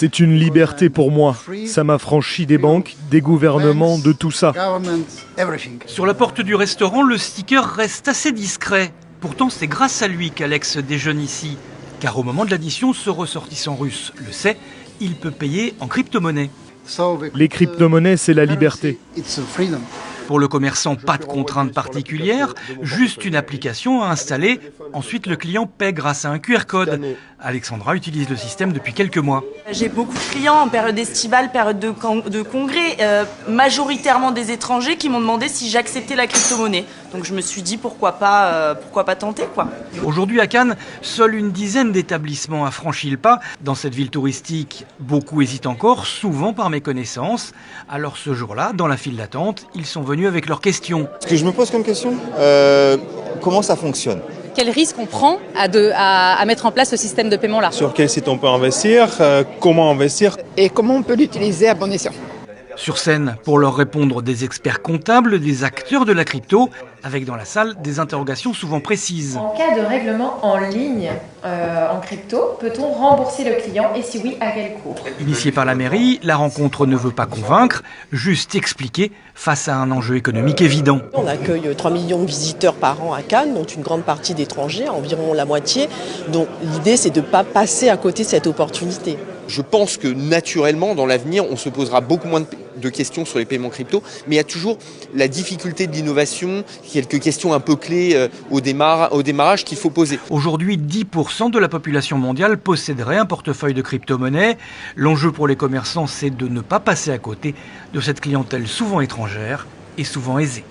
C'est une liberté pour moi. Ça m'affranchit des banques, des gouvernements, de tout ça. Sur la porte du restaurant, le sticker reste assez discret. Pourtant, c'est grâce à lui qu'Alex déjeune ici. Car au moment de l'addition, ce ressortissant russe le sait, il peut payer en crypto-monnaie. Les crypto-monnaies, c'est la liberté. Pour le commerçant, pas de contraintes particulières, juste une application à installer. Ensuite, le client paie grâce à un QR code. Alexandra utilise le système depuis quelques mois. J'ai beaucoup de clients en période estivale, période de congrès, majoritairement des étrangers qui m'ont demandé si j'acceptais la crypto-monnaie. Donc je me suis dit pourquoi pas tenter quoi. Aujourd'hui à Cannes, seule une dizaine d'établissements a franchi le pas. Dans cette ville touristique, beaucoup hésitent encore, souvent par méconnaissance. Alors ce jour-là, dans la file d'attente, ils sont venus avec leurs questions. Ce que je me pose comme question, comment ça fonctionne ? Quel risque on prend à mettre en place ce système de paiement-là ? Sur quel site on peut investir, comment investir et comment on peut l'utiliser à bon escient. Sur scène, pour leur répondre, des experts comptables, des acteurs de la crypto, avec dans la salle des interrogations souvent précises. En cas de règlement en ligne en crypto, peut-on rembourser le client et si oui, à quel coût ? Initiée par la mairie, la rencontre ne veut pas convaincre, juste expliquer face à un enjeu économique évident. On accueille 3 millions de visiteurs par an à Cannes, dont une grande partie d'étrangers, environ la moitié. Donc l'idée, c'est de ne pas passer à côté de cette opportunité. Je pense que naturellement, dans l'avenir, on se posera beaucoup moins de questions sur les paiements crypto, mais il y a toujours la difficulté de l'innovation, quelques questions un peu clés au démarrage qu'il faut poser. Aujourd'hui, 10% de la population mondiale posséderait un portefeuille de crypto-monnaie. L'enjeu pour les commerçants, c'est de ne pas passer à côté de cette clientèle souvent étrangère et souvent aisée.